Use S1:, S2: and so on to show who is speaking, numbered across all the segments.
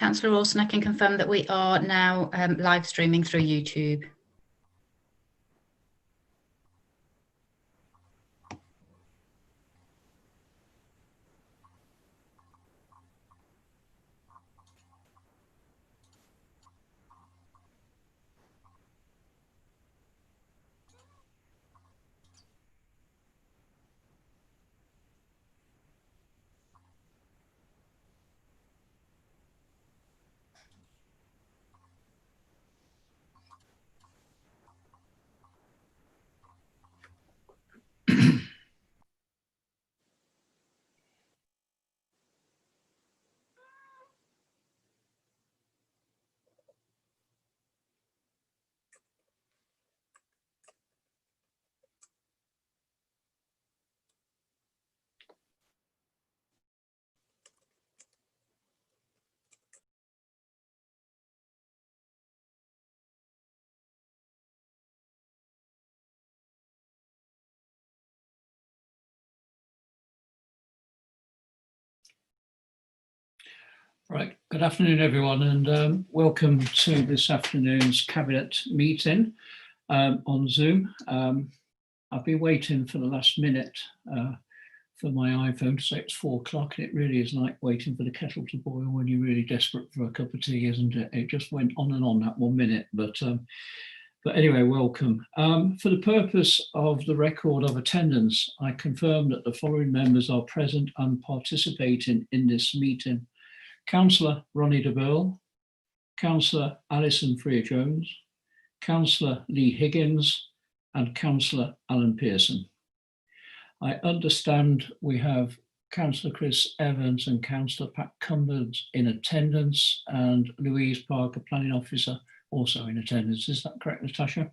S1: Councillor Orson, I can confirm that we are now live streaming through YouTube.
S2: Right, good afternoon everyone, and welcome to this afternoon's Cabinet meeting on Zoom. I've been waiting for the last minute for my iPhone to say it's 4 o'clock, and it really is like waiting for the kettle to boil when you're really desperate for a cup of tea, isn't it? It just went on and on that 1 minute, but anyway, welcome. For the purpose of the record of attendance, I confirm that the following members are present and participating in this meeting. Councillor Ronnie de Burgh, Councillor Alison Freer-Jones, Councillor Lee Higgins, and Councillor Alan Pearson. I understand we have Councillor Chris Evans and Councillor Pat Cumberland in attendance, and Louise Parker, Planning Officer, also in attendance. Is that correct, Natasha?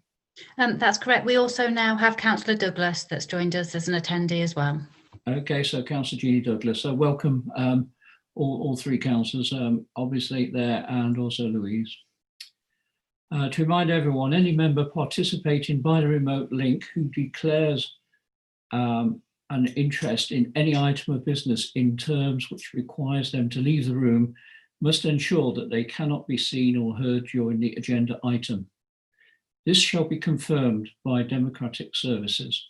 S1: That's correct. We also now have Councillor Douglas that's joined us as an attendee as well. Okay,
S2: so Councillor Jeannie Douglas. So welcome. All three councillors, obviously there, and also Louise. To remind everyone, any member participating by the remote link who declares an interest in any item of business in terms which requires them to leave the room must ensure that they cannot be seen or heard during the agenda item. This shall be confirmed by Democratic Services.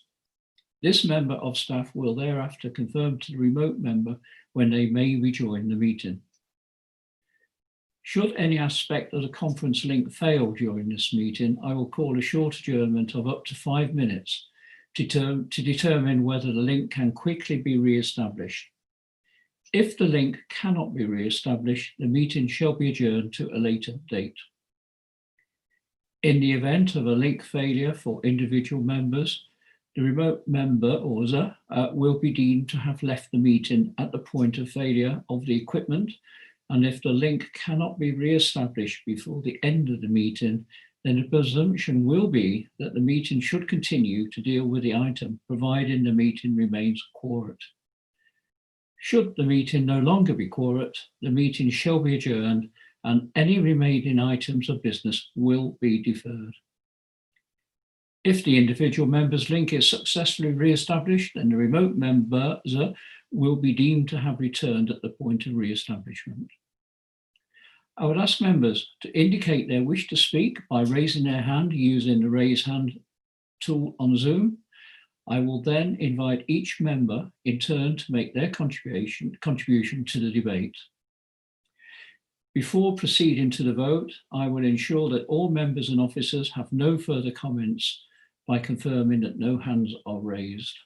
S2: This member of staff will thereafter confirm to the remote member when they may rejoin the meeting. Should any aspect of the conference link fail during this meeting, I will call a short adjournment of up to 5 minutes to determine whether the link can quickly be re-established. If the link cannot be re-established, the meeting shall be adjourned to a later date. In the event of a link failure for individual members, the remote member, ORSA, will be deemed to have left the meeting at the point of failure of the equipment, and if the link cannot be re-established before the end of the meeting, then the presumption will be that the meeting should continue to deal with the item, providing the meeting remains quorate. Should the meeting no longer be quorate, the meeting shall be adjourned, and any remaining items of business will be deferred. If the individual member's link is successfully re-established, then the remote member will be deemed to have returned at the point of re-establishment. I would ask members to indicate their wish to speak by raising their hand using the raise hand tool on Zoom. I will then invite each member in turn to make their contribution to the debate. Before proceeding to the vote, I will ensure that all members and officers have no further comments by confirming that no hands are raised.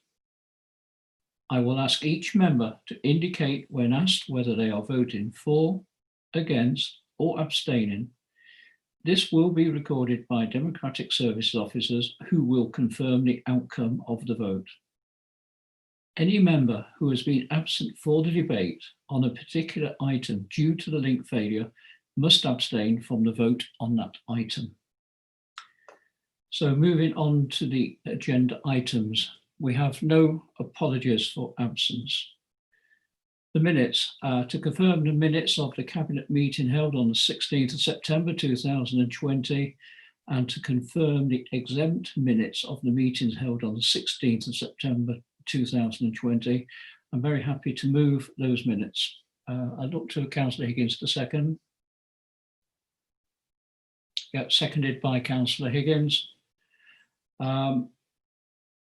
S2: I will ask each member to indicate when asked whether they are voting for, against, or abstaining. This will be recorded by Democratic Services officers who will confirm the outcome of the vote. Any member who has been absent for the debate on a particular item due to the link failure must abstain from the vote on that item. So moving on to the agenda items, we have no apologies for absence. The minutes, to confirm the minutes of the Cabinet meeting held on the 16th of September 2020, and to confirm the exempt minutes of the meetings held on the 16th of September 2020. I'm very happy to move those minutes. I look to Councillor Higgins to second. Yeah, seconded by Councillor Higgins.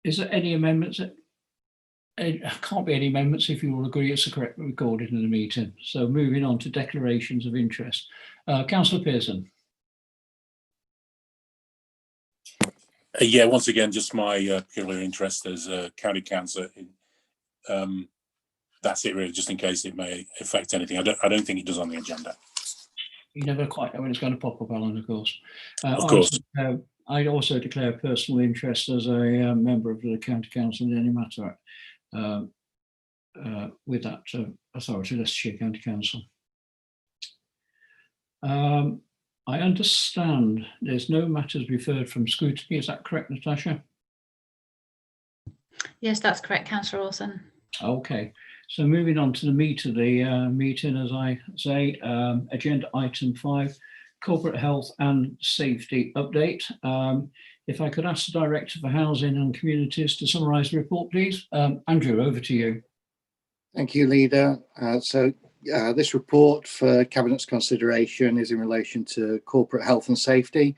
S2: Is there any amendments? It can't be any amendments if you will agree it's the correct recording of the meeting. So moving on to declarations of interest. Councillor Pearson.
S3: Yeah, once again, just my peculiar interest as county councillor. That's it, really. Just in case it may affect anything. I don't think it does on the agenda.
S2: You never quite know when it's going to pop up, Alan, of course.
S3: Of course.
S2: I also declare personal interest as a member of the County Council in any matter with that authority, Leicestershire County Council. I understand there's no matters referred from scrutiny. Is that correct, Natasha?
S1: Yes, that's correct, Councillor Orson.
S2: Okay, so moving on to the meat of the meeting, as I say, agenda item 5, corporate health and safety update. If I could ask the Director for Housing and Communities to summarise the report, please. Andrew, over to you.
S4: Thank you, Leader. This report for Cabinet's consideration is in relation to corporate health and safety,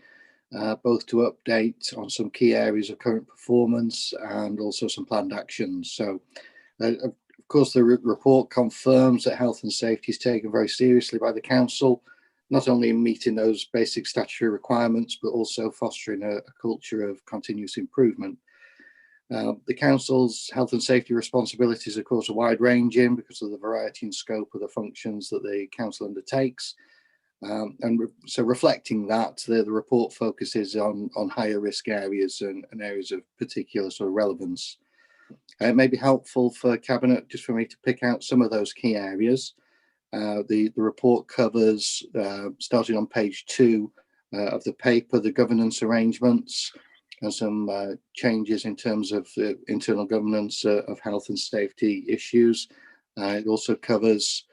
S4: both to update on some key areas of current performance and also some planned actions. So, of course, the report confirms that health and safety is taken very seriously by the Council, not only in meeting those basic statutory requirements, but also fostering a culture of continuous improvement. The Council's health and safety responsibilities, of course, are wide-ranging because of the variety and scope of the functions that the Council undertakes. So reflecting that, the report focuses on higher risk areas and areas of particular sort of relevance. It may be helpful for Cabinet just for me to pick out some of those key areas. The report covers, starting on page 2 of the paper, the governance arrangements, and some changes in terms of internal governance of health and safety issues. It also covers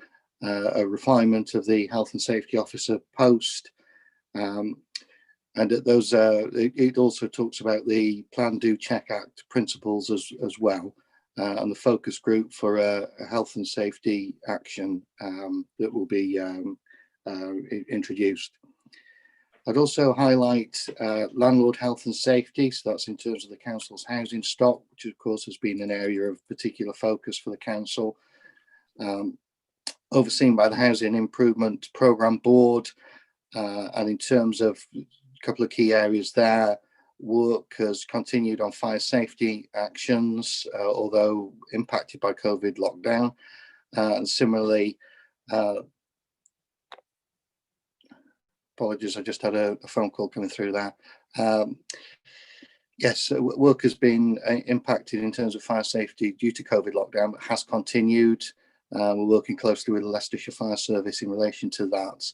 S4: a refinement of the health and safety officer post. And those, it also talks about the Plan, Do, Check Act principles as well, and the focus group for a health and safety action that will be introduced. I'd also highlight landlord health and safety. So that's in terms of the Council's housing stock, which of course has been an area of particular focus for the Council. Overseen by the Housing Improvement Programme Board. And in terms of a couple of key areas there, work has continued on fire safety actions, although impacted by COVID lockdown. And similarly, apologies, I just had a phone call coming through there. Yes, work has been impacted in terms of fire safety due to COVID lockdown, but has continued. We're working closely with the Leicestershire Fire Service in relation to that.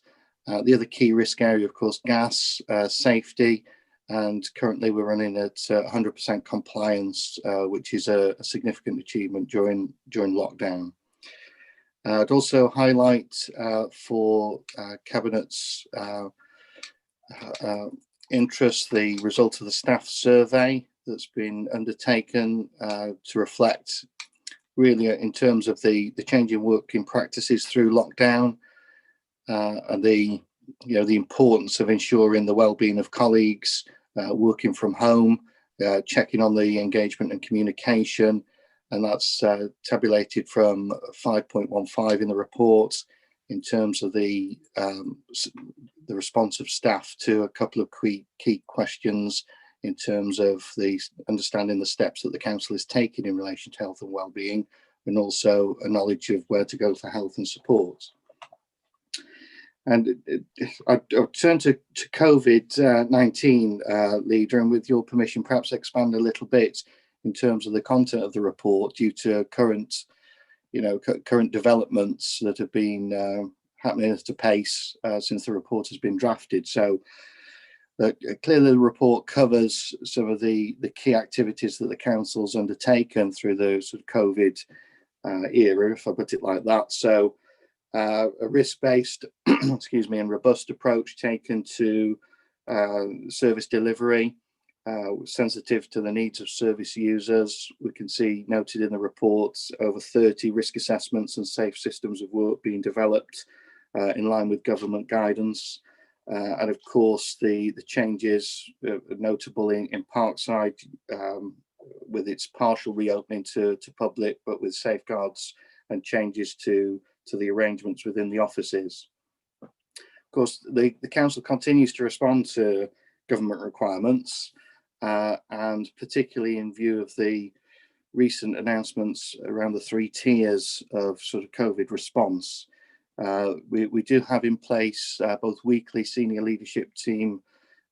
S4: The other key risk area, of course, gas safety, and currently we're running at 100% compliance, which is a significant achievement during lockdown. I'd also highlight for Cabinet's interest the result of the staff survey that's been undertaken to reflect really in terms of the change in working practices through lockdown and the importance of ensuring the well-being of colleagues working from home, checking on the engagement and communication. And that's tabulated from 5.15 in the report in terms of the response of staff to a couple of key questions in terms of the understanding the steps that the Council is taking in relation to health and well-being, and also a knowledge of where to go for health and support. And I'll turn to COVID-19, Leader, and with your permission, perhaps expand a little bit in terms of the content of the report due to current developments that have been happening at a pace since the report has been drafted. So clearly the report covers some of the key activities that the Council's undertaken through the sort of COVID era, if I put it like that. So a risk-based, excuse me, and robust approach taken to service delivery, sensitive to the needs of service users. We can see noted in the reports over 30 risk assessments and safe systems of work being developed in line with government guidance. And of course, the changes notable in Parkside with its partial reopening to public, but with safeguards and changes to the arrangements within the offices. Of course, the council continues to respond to government requirements, and particularly in view of the recent announcements around the 3 tiers of sort of COVID response. We do have in place both weekly senior leadership team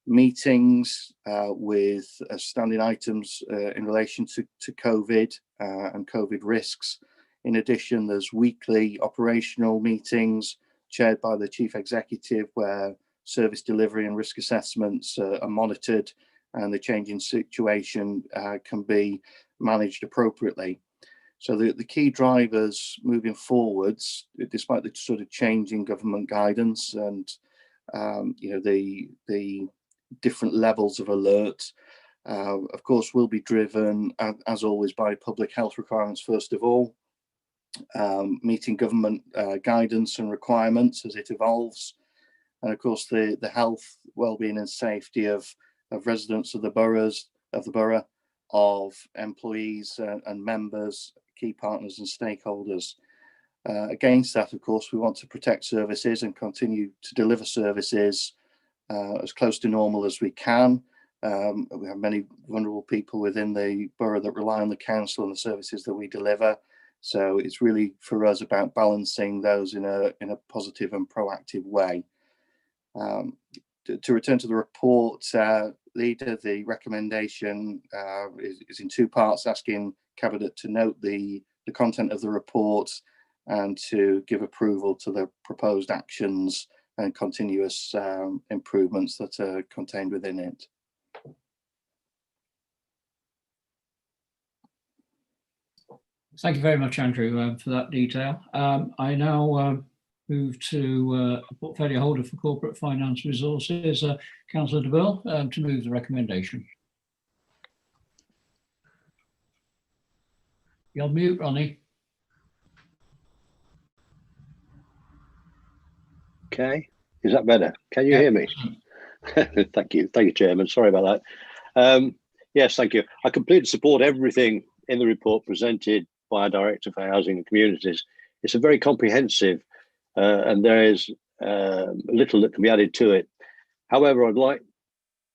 S4: meetings with standing items in relation to COVID and COVID risks. In addition, there's weekly operational meetings chaired by the chief executive where service delivery and risk assessments are monitored and the changing situation can be managed appropriately. So the key drivers moving forwards, despite the sort of changing government guidance and the different levels of alert, of course, will be driven, as always, by public health requirements first of all, meeting government guidance and requirements as it evolves, and of course the health, well-being and safety of residents of the borough, of employees and members, key partners and stakeholders. Against that, of course, we want to protect services and continue to deliver services as close to normal as we can. We have many vulnerable people within the borough that rely on the council and the services that we deliver. So it's really for us about balancing those in a positive and proactive way. To return to the report, Leader, the recommendation is in 2 parts, asking Cabinet to note the content of the report and to give approval to the proposed actions and continuous improvements that are contained within it.
S2: Thank you very much, Andrew, for that detail. I now move to portfolio holder for corporate finance resources, Councillor de Boer, to move the recommendation. You're on mute, Ronnie.
S5: Okay, is that better? Can you hear me? Thank you, Chairman. Sorry about that. Yes, thank you. I completely support everything in the report presented by our Director for Housing and Communities. It's a very comprehensive and there is little that can be added to it. However, I'd like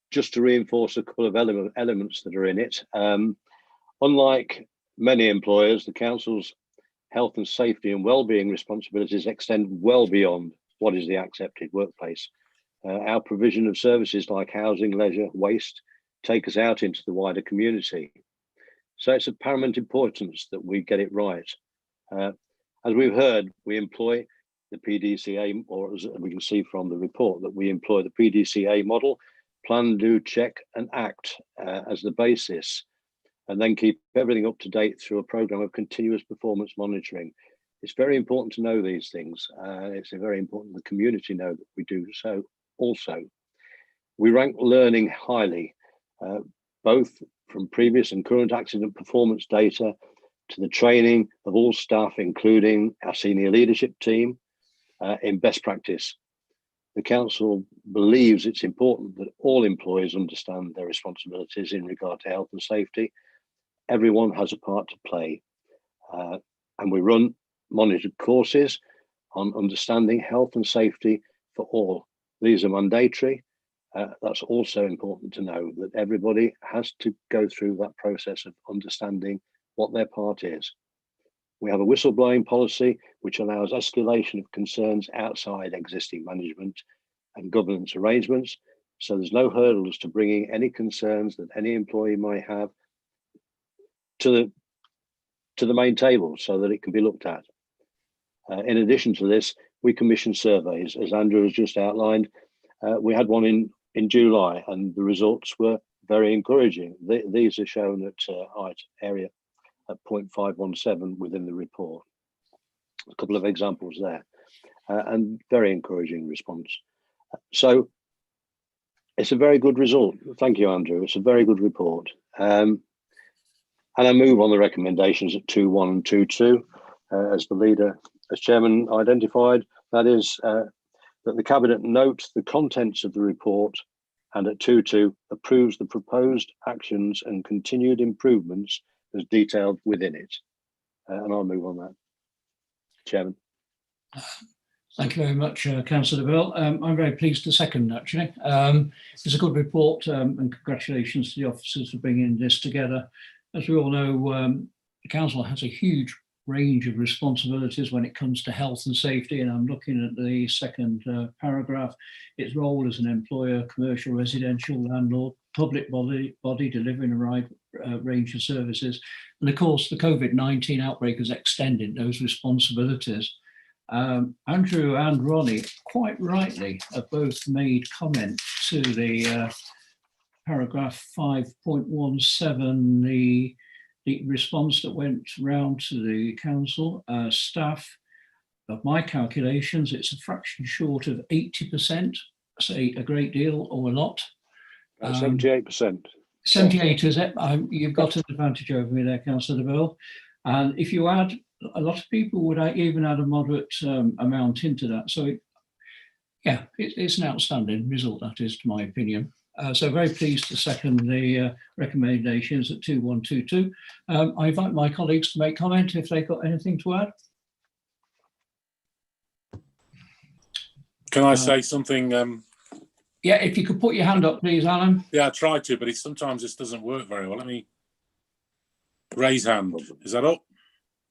S5: just to reinforce a couple of elements that are in it. Unlike many employers, the Council's health and safety and wellbeing responsibilities extend well beyond what is the accepted workplace. Our provision of services like housing, leisure, waste take us out into the wider community. So it's of paramount importance that we get it right. As we've heard, we employ the PDCA, or as we can see from the report, that we employ the PDCA model, plan, do, check and act as the basis, and then keep everything up to date through a program of continuous performance monitoring. It's very important to know these things. It's very important the community know that we do so also. We rank learning highly, both from previous and current accident performance data to the training of all staff, including our senior leadership team, in best practice. The Council believes it's important that all employees understand their responsibilities in regard to health and safety. Everyone has a part to play. And we run monitored courses on understanding health and safety for all. These are mandatory. That's also important to know, that everybody has to go through that process of understanding what their part is. We have a whistleblowing policy which allows escalation of concerns outside existing management and governance arrangements. So there's no hurdles to bringing any concerns that any employee might have to the main table so that it can be looked at. In addition to this, we commission surveys, as Andrew has just outlined. We had one in July and the results were very encouraging. These are shown at area at 0.517 within the report. A couple of examples there, and very encouraging response. So it's a very good result. Thank you, Andrew. It's a very good report. And I move on the recommendations at 2.1 and 2.2 as the leader, as chairman identified. That is that that the Cabinet notes the contents of the report and at 2.2 approves the proposed actions and continued improvements as detailed within it. And I'll move on that, Chairman.
S2: Thank you very much, Councillor Bill. I'm very pleased to second, actually. It's a good report, and congratulations to the officers for bringing this together. As we all know, the council has a huge range of responsibilities when it comes to health and safety, and I'm looking at the second paragraph. Its role as an employer, commercial, residential, landlord, public body delivering a wide range of services. And of course, the COVID-19 outbreak has extended those responsibilities. Andrew and Ronnie, quite rightly, have both made comment to the paragraph 5.17, the response that went round to the council staff. Of my calculations, it's a fraction short of 80%, say a great deal or a lot.
S5: 78%.
S2: 78, is it? You've got an advantage over me there, Councillor Bill. And if you add, a lot of people would even add a moderate amount into that. So, it's an outstanding result, that is, to my opinion. So very pleased to second the recommendations at 2122. I invite my colleagues to make comment if they've got anything to add.
S3: Can I say something?
S2: Yeah, if you could put your hand up, please, Alan.
S3: Yeah, I tried to, but sometimes this doesn't work very well. Let me raise hand. Is that up?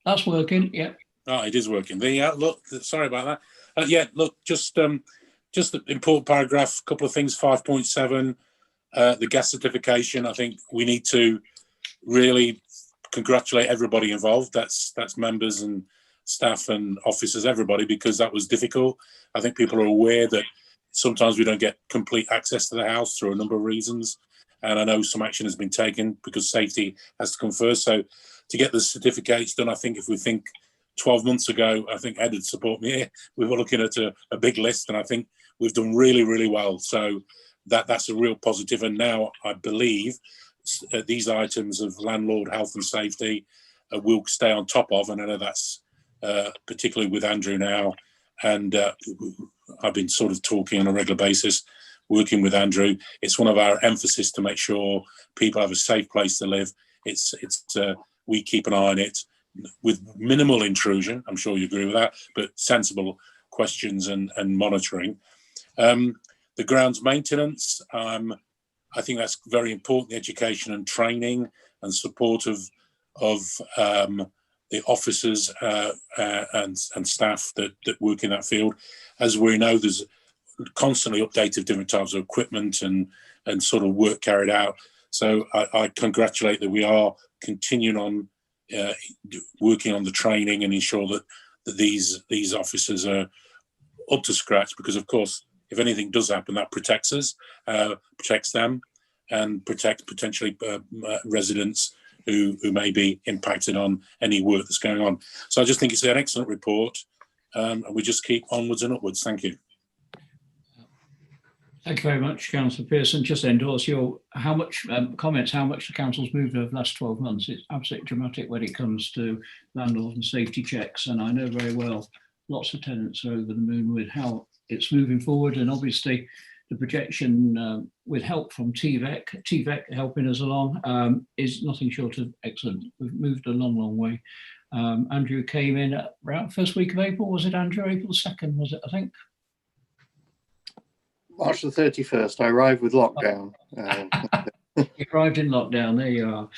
S2: That's working, yeah.
S3: Oh, it is working. Look, sorry about that. Look, just the important paragraph, a couple of things, 5.7, the gas certification. I think we need to really congratulate everybody involved. That's members and staff and officers, everybody, because that was difficult. I think people are aware that sometimes we don't get complete access to the house through a number of reasons. And I know some action has been taken because safety has to come first. So to get the certificates done, I think if we think 12 months ago, I think Ed would support me here. We were looking at a big list, and I think we've done really, really well. So that's a real positive. And now I believe these items of landlord health and safety will stay on top of, and I know that's particularly with Andrew now. And I've been sort of talking on a regular basis, working with Andrew. It's one of our emphasis to make sure people have a safe place to live. We keep an eye on it with minimal intrusion. I'm sure you agree with that, but sensible questions and monitoring. The grounds maintenance, I think that's very important. The education and training and support of the officers and staff that work in that field. As we know, there's constantly updated different types of equipment and sort of work carried out. So I congratulate that we are continuing on working on the training and ensure that these officers are up to scratch, because of course, if anything does happen, that protects us, protects them, and protects potentially residents who may be impacted on any work that's going on. So I just think it's an excellent report, and we just keep onwards and upwards. Thank you.
S2: Thank you very much, Councillor Pearson. Just to endorse your how much the council's moved over the last 12 months. It's absolutely dramatic when it comes to landlord and safety checks, and I know very well lots of tenants are over the moon with how it's moving forward, and obviously the projection with help from TVEC helping us along is nothing short of excellent. We've moved a long way. Andrew came in around first week of April. Was it, Andrew? April 2nd, was it, I think?
S4: March the 31st, I arrived with lockdown.
S2: You arrived in lockdown, there you are.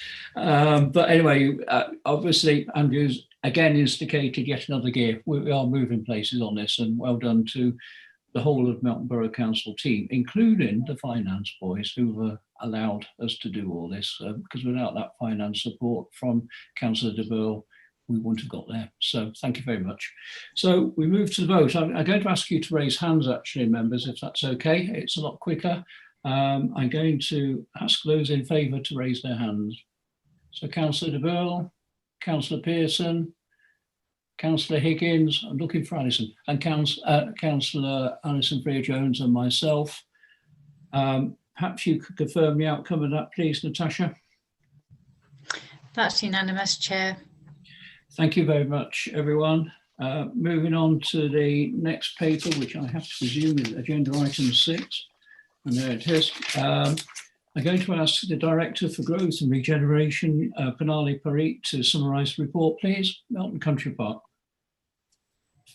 S2: But anyway, obviously, Andrew's again instigated yet another gear. We are moving places on this, and well done to the whole of Melton Borough Council team, including the finance boys who allowed us to do all this, because without that finance support from Councillor de Burgh, we wouldn't have got there. So thank you very much. So we move to the vote. I'm going to ask you to raise hands, actually, members, if that's okay. It's a lot quicker. I'm going to ask those in favour to raise their hands. So Councillor de Burgh, Councillor Pearson, Councillor Higgins, I'm looking for Alison, and Councillor Alison Freer-Jones and myself. Perhaps you could confirm the outcome of that, please, Natasha.
S1: That's unanimous, Chair.
S2: Thank you very much, everyone. Moving on to the next paper, which I have to presume is agenda item 6. And there it is. I'm going to ask the Director for Growth and Regeneration, Pranali Parikh, to summarise the report, please. Melton Country Park.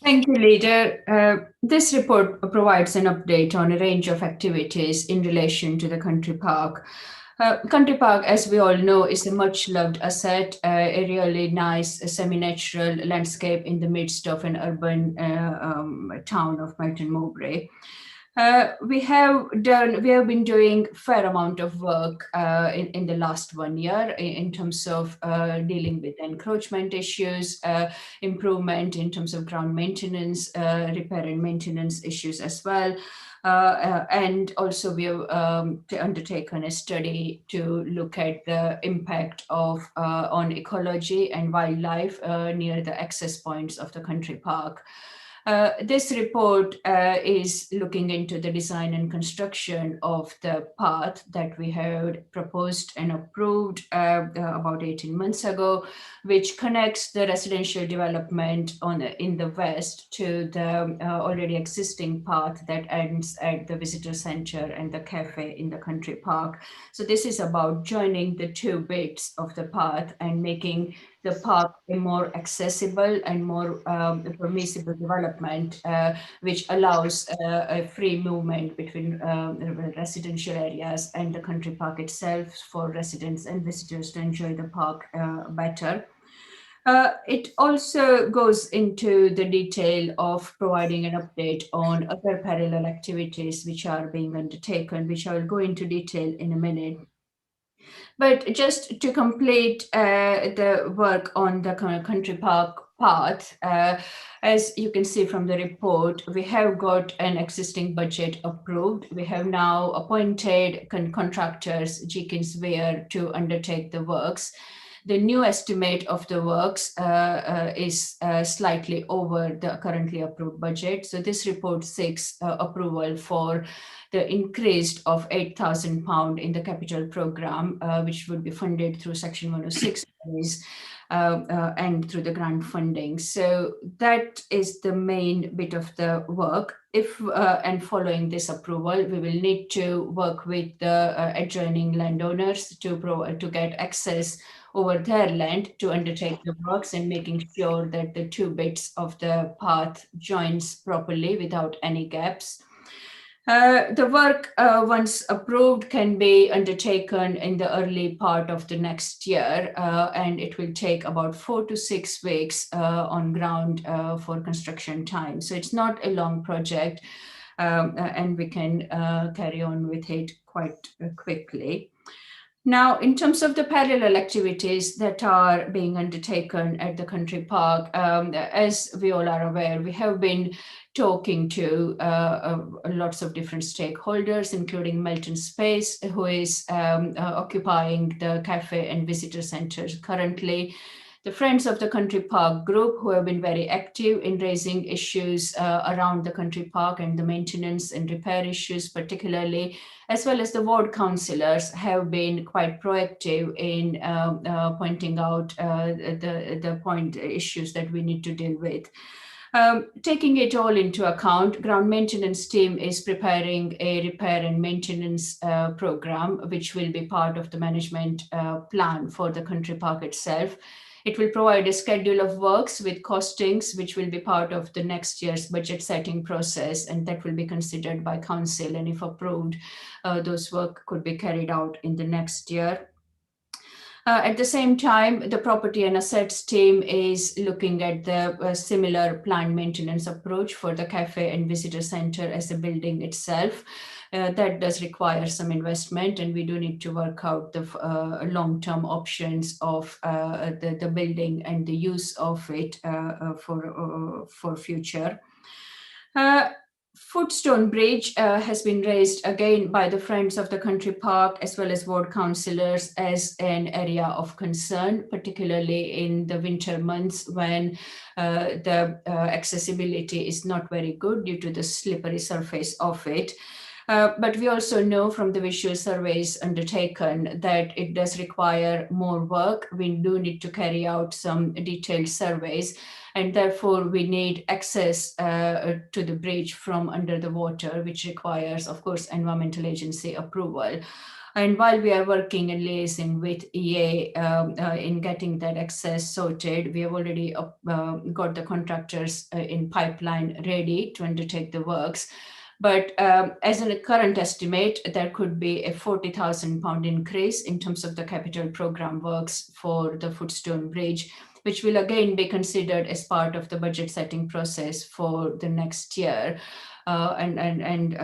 S6: Thank you, Leader. This report provides an update on a range of activities in relation to the country park. Country Park, as we all know, is a much loved asset, a really nice semi-natural landscape in the midst of an urban town of Melton Mowbray. We have been doing a fair amount of work in the last 1 year in terms of dealing with encroachment issues, improvement in terms of ground maintenance, repair and maintenance issues as well. And also we have undertaken a study to look at the impact of on ecology and wildlife near the access points of the country park. This report is looking into the design and construction of the path that we had proposed and approved about 18 months ago, which connects the residential development in the west to the already existing path that ends at the visitor center and the cafe in the country park. So this is about joining the two bits of the path and making the park a more accessible and more permissible development, which allows a free movement between residential areas and the country park itself for residents and visitors to enjoy the park better. It also goes into the detail of providing an update on other parallel activities which are being undertaken, which I will go into detail in a minute. But just to complete the work on the country park path, as you can see from the report, we have got an existing budget approved. We have now appointed contractors, Jenkins Weir, to undertake the works. The new estimate of the works is slightly over the currently approved budget. So this report seeks approval for the increase of £8,000 in the capital programme, which would be funded through Section 106 and through the grant funding. So that is the main bit of the work. If and following this approval, we will need to work with the adjoining landowners to get access over their land to undertake the works and making sure that the two bits of the path joins properly without any gaps. The work, once approved, can be undertaken in the early part of the next year, and it will take about 4 to 6 weeks on ground for construction time. So it's not a long project, and we can carry on with it quite quickly. Now, in terms of the parallel activities that are being undertaken at the country park, as we all are aware, we have been talking to lots of different stakeholders, including Melton Space, who is occupying the cafe and visitor centers currently. The Friends of the Country Park group, who have been very active in raising issues around the country park and the maintenance and repair issues particularly, as well as the ward councillors, have been quite proactive in pointing out the issues that we need to deal with. Taking it all into account, ground maintenance team is preparing a repair and maintenance program, which will be part of the management plan for the country park itself. It will provide a schedule of works with costings, which will be part of the next year's budget setting process, and that will be considered by council, and if approved, those work could be carried out in the next year. At the same time, the property and assets team is looking at the similar planned maintenance approach for the cafe and visitor center as a building itself. That does require some investment, and we do need to work out the long-term options of the building and the use of it for future. Footstone Bridge has been raised again by the Friends of the Country Park as well as ward councillors as an area of concern, particularly in the winter months when the accessibility is not very good due to the slippery surface of it. But we also know from the visual surveys undertaken that it does require more work. We do need to carry out some detailed surveys. and therefore we need access to the bridge from under the water, which requires, of course, environmental agency approval. And while we are working and liaising with EA in getting that access sorted, we have already got the contractors in pipeline ready to undertake the works. But as a current estimate, there could be a £40,000 increase in terms of the capital programme works for the Footstone Bridge, which will again be considered as part of the budget setting process for the next year. And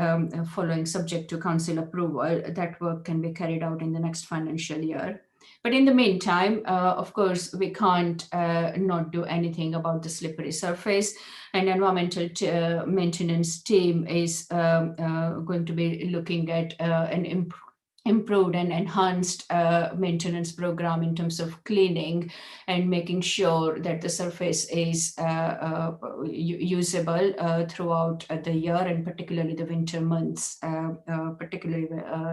S6: following subject to council approval, that work can be carried out in the next financial year. But in the meantime, of course, we can't not do anything about the slippery surface. And environmental maintenance team is going to be looking at an improved and enhanced maintenance program in terms of cleaning and making sure that the surface is usable throughout the year, and particularly the winter months, particularly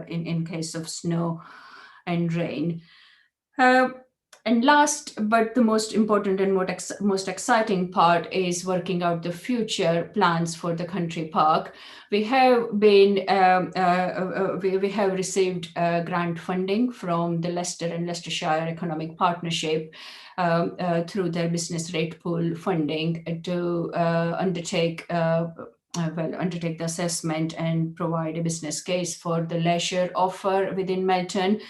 S6: in case of snow and rain. And last, but the most important and most exciting part is working out the future plans for the country park. We have been, we have received grant funding from the Leicester and Leicestershire Economic Partnership through their business rate pool funding to undertake the assessment and provide a business case for the leisure offer within Melton.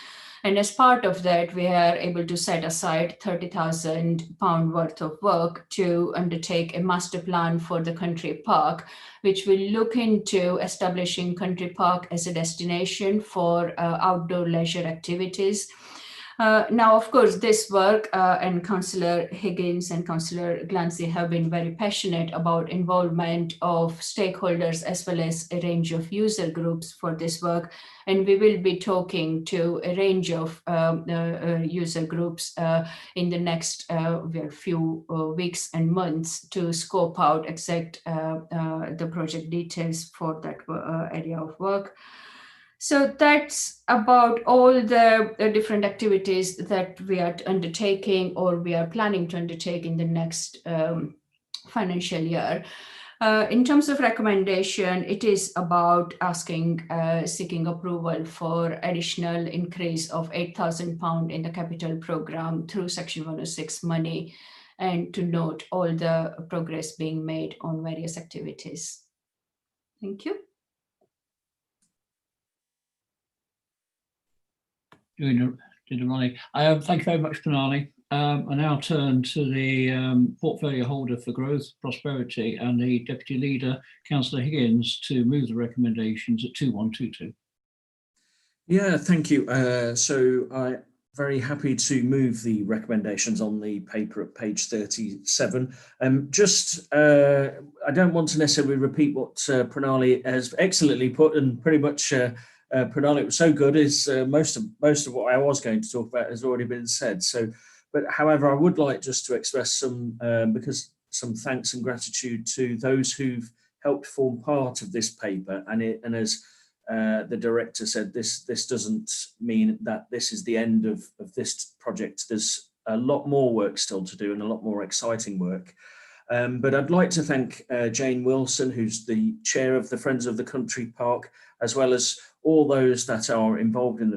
S6: And as part of that, we are able to set aside £30,000 worth of work to undertake a master plan for the country park, which will look into establishing country park as a destination for outdoor leisure activities. Now, of course, this work and Councillor Higgins and Councillor Glancy have been very passionate about involvement of stakeholders as well as a range of user groups for this work. And we will be talking to a range of user groups in the next few weeks and months to scope out exact the project details for that area of work. So that's about all the different activities that we are undertaking or we are planning to undertake in the next financial year. In terms of recommendation, it is about asking, seeking approval for additional increase of £8,000 in the capital programme through Section 106 money, and to note all the progress being made on various activities. Thank you.
S2: Thank you very much, Pranali. I now turn to the portfolio holder for growth, prosperity, and the deputy leader, Councillor Higgins, to move the recommendations at 2122.
S7: Yeah, thank you. So I'm very happy to move the recommendations on the paper at page 37. I don't want to necessarily repeat what Pranali has excellently put, and pretty much Pranali, it was so good, is most of what I was going to talk about has already been said. So, but however, I would like just to express some thanks and gratitude to those who've helped form part of this paper. And as the director said, this doesn't mean that this is the end of this project. There's a lot more work still to do and a lot more exciting work. But I'd like to thank Jane Wilson, who's the chair of the Friends of the Country Park, as well as all those that are involved in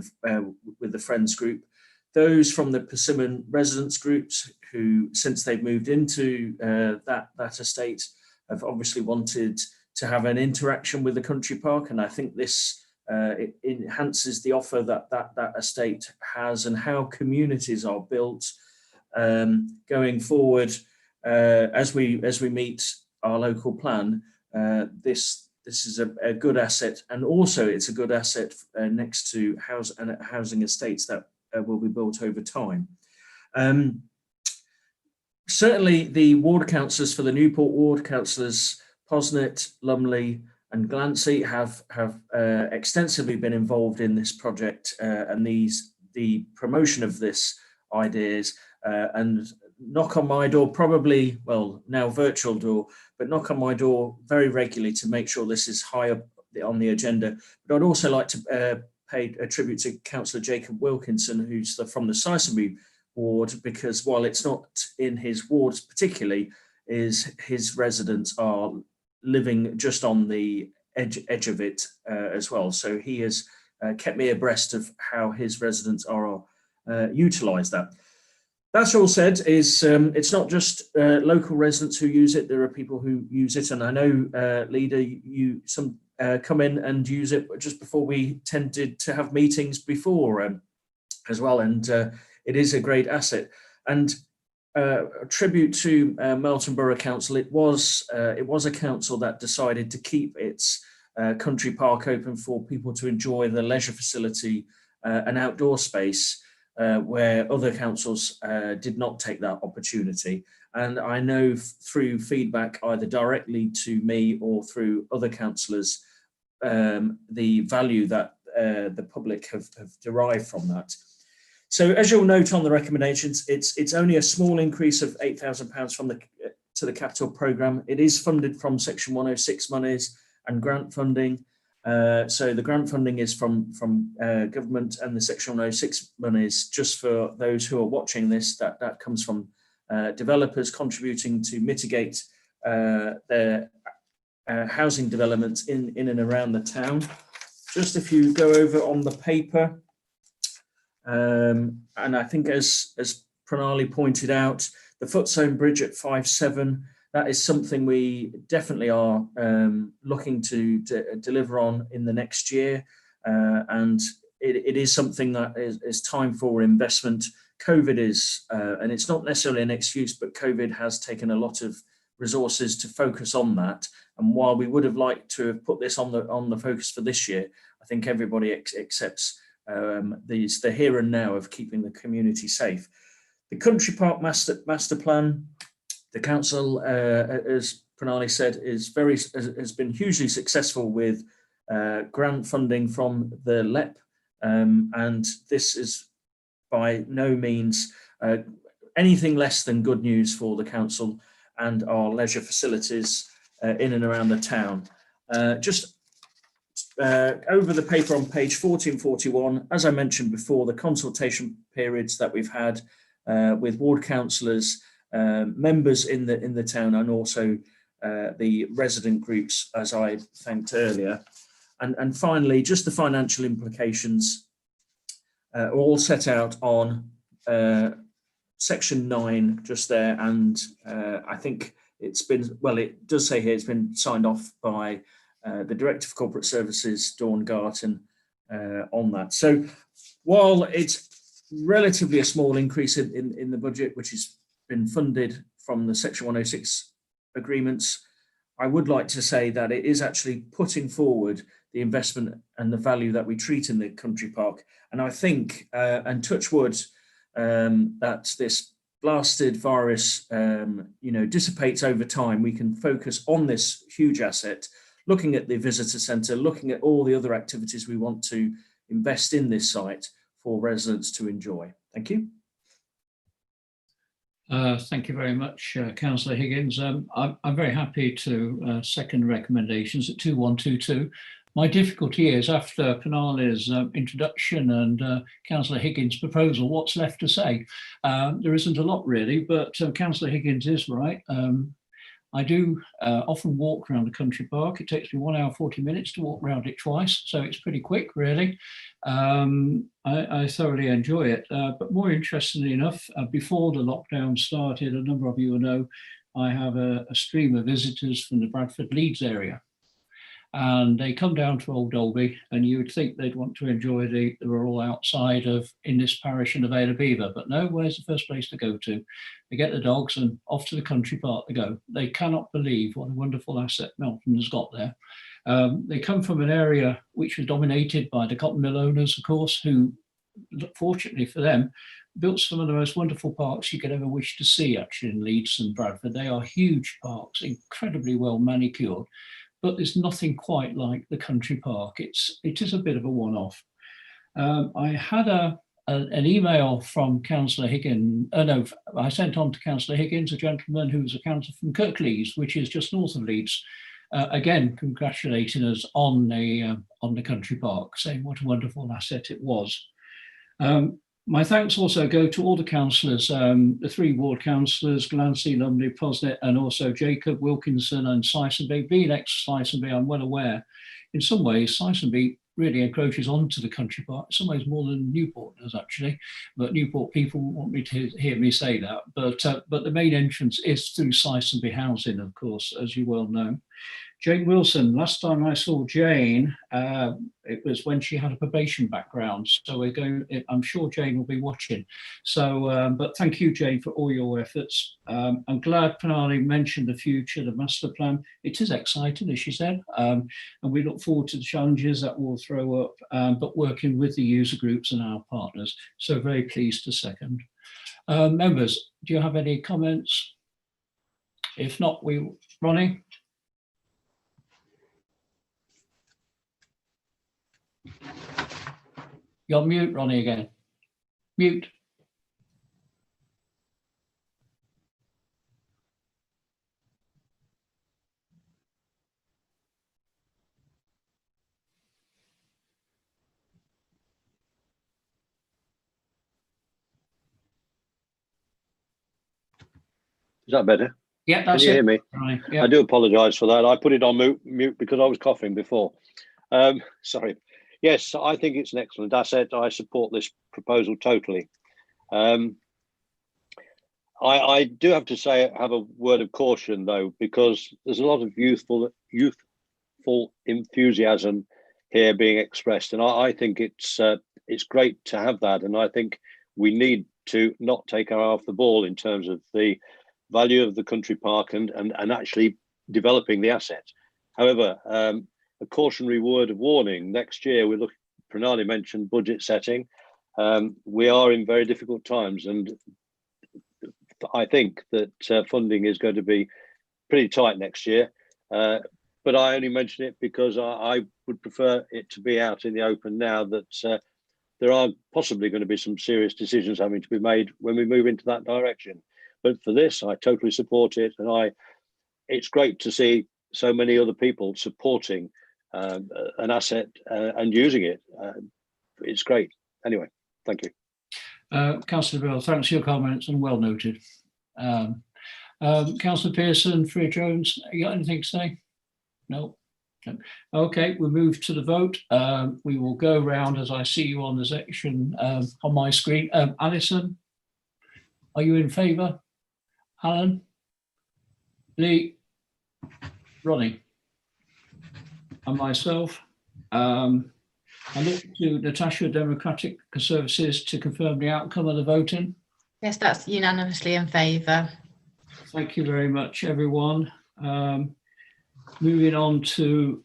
S7: with the Friends group, those from the Persimmon residents groups who, since they've moved into that estate, have obviously wanted to have an interaction with the country park, and I think this it enhances the offer that estate has and how communities are built going forward as we meet our local plan. This is a good asset, and also it's a good asset next to housing estates that will be built over time. Certainly the ward councillors for the Newport ward, councillors Posnett, Lumley and Glancy have extensively been involved in this project and the promotion of this ideas, and knock on my door, probably, well, now virtual door, but knock on my door very regularly to make sure this is high up on the agenda. But I'd also like to pay a tribute to Councillor Jacob Wilkinson, who's from the Sisonbury ward, because while it's not in his wards particularly, is his residents are living just on the edge of it as well. So he has kept me abreast of how his residents are utilise that. That's all said, is it's not just local residents who use it. There are people who use it, and I know, Leader, you come in and use it just before we tended to have meetings before as well, and it is a great asset. And a tribute to Melton Borough Council. It was a council that decided to keep its country park open for people to enjoy the leisure facility and outdoor space, where other councils did not take that opportunity. And I know through feedback either directly to me or through other councillors, the value that the public have derived from that. So as you'll note on the recommendations, it's only a small increase of £8,000 to the capital programme. It is funded from Section 106 monies and grant funding. So the grant funding is from government, and the Section 106 monies, just for those who are watching this, that comes from developers contributing to mitigate their housing developments in and around the town. Just if you go over on the paper, and I think as Pranali pointed out, the Footzone Bridge at 5-7, that is something we definitely are looking to deliver on in the next year, and it is something that is time for investment. COVID is, and it's not necessarily an excuse, but COVID has taken a lot of resources to focus on that. And while we would have liked to have put this on the focus for this year, I think everybody accepts the here and now of keeping the community safe. The Country Park Master Plan, the council, as Pranali said, has been hugely successful with grant funding from the LEP, and this is by no means anything less than good news for the council and our leisure facilities in and around the town. Just over the paper on page 1441, as I mentioned before, the consultation periods that we've had with ward councillors, members in the town, and also the resident groups, as I thanked earlier. And finally, just the financial implications are all set out on section 9 just there, and I think it's been, well, it does say here it's been signed off by the Director of Corporate Services, Dawn Garton, on that. So while it's relatively a small increase in the budget, which has been funded from the Section 106 agreements, I would like to say that it is actually putting forward the investment and the value that we treat in the country park. And I think, and touch wood, that this blasted virus, dissipates over time. We can focus on this huge asset, looking at the visitor centre, looking at all the other activities we want to invest in this site for residents to enjoy. Thank you.
S2: Thank you very much, Councillor Higgins. I'm very happy to second recommendations at 2122. My difficulty is, after Pranali's introduction and Councillor Higgins' proposal, what's left to say? There isn't a lot really, but Councillor Higgins is right. I do often walk around the country park. It takes me 1 hour 40 minutes to walk around it twice, so it's pretty quick really. I thoroughly enjoy it, but more interestingly enough, before the lockdown started, a number of you will know, I have a stream of visitors from the Bradford Leeds area. And they come down to Old Dalby, and you would think they'd want to enjoy the rural outside of in this parish and of Vale of Belvoir, but no, where's the first place to go to? They get the dogs and off to the country park they go. They cannot believe what a wonderful asset Melton has got there. They come from an area which was dominated by the cotton mill owners, of course, who, fortunately for them, built some of the most wonderful parks you could ever wish to see actually in Leeds and Bradford. They are huge parks, incredibly well manicured. But there's nothing quite like the country park. It is a bit of a one-off. I had an email from Councillor Higgins. I sent on to Councillor Higgins, a gentleman who's a councillor from Kirklees, which is just north of Leeds. Again, congratulating us on the country park, saying what a wonderful asset it was. My thanks also go to all the councillors, the 3 ward councillors, Glancy, Lumley, Posnet, and also Jacob, Wilkinson and Sisonby. Being ex-Sisonby, I'm well aware, in some ways, Sisonby really encroaches onto the country park, in some ways more than Newport does actually, but Newport people want me to hear me say that. But the main entrance is through Sisonby housing, of course, as you well know. Jane Wilson, last time I saw Jane, it was when she had a probation background. So we're going, I'm sure Jane will be watching. So, but thank you, Jane, for all your efforts. I'm glad Pranali mentioned the future, the master plan. It is exciting, as she said, and we look forward to the challenges that we'll throw up, but working with the user groups and our partners. So very pleased to second. Members, do you have any comments? If not, Ronnie? You're mute, Ronnie, again. Mute.
S5: Is that better?
S2: Yeah, that's
S5: Can you
S2: it.
S5: hear me?
S2: Right, yeah.
S5: I do apologise for that. I put it on mute because I was coughing before. Sorry. Yes, I think it's an excellent asset. I support this proposal totally. I do have to say, have a word of caution though, because there's a lot of youthful enthusiasm here being expressed, and I think it's great to have that. And I think we need to not take our eye off the ball in terms of the value of the country park and actually developing the asset. However, a cautionary word of warning: next year we look. Pranali mentioned budget setting. We are in very difficult times, and I think that funding is going to be pretty tight next year. But I only mention it because I would prefer it to be out in the open now that there are possibly going to be some serious decisions having to be made when we move into that direction. But for this, I totally support it, and it's great to see so many other people supporting an asset and using it. It's great. Anyway, thank you.
S2: Councillor Bill, thanks for your comments and well noted. Councillor Pearson, Freer Jones, you got anything to say? No. Okay, we'll move to the vote. We will go round as I see you on the section on my screen. Alison, are you in favour? Alan? Lee? Ronnie? And myself. I look to Natasha, Democratic Services, to confirm the outcome of the voting.
S1: Yes, that's unanimously in favour.
S2: Thank you very much, everyone. Moving on to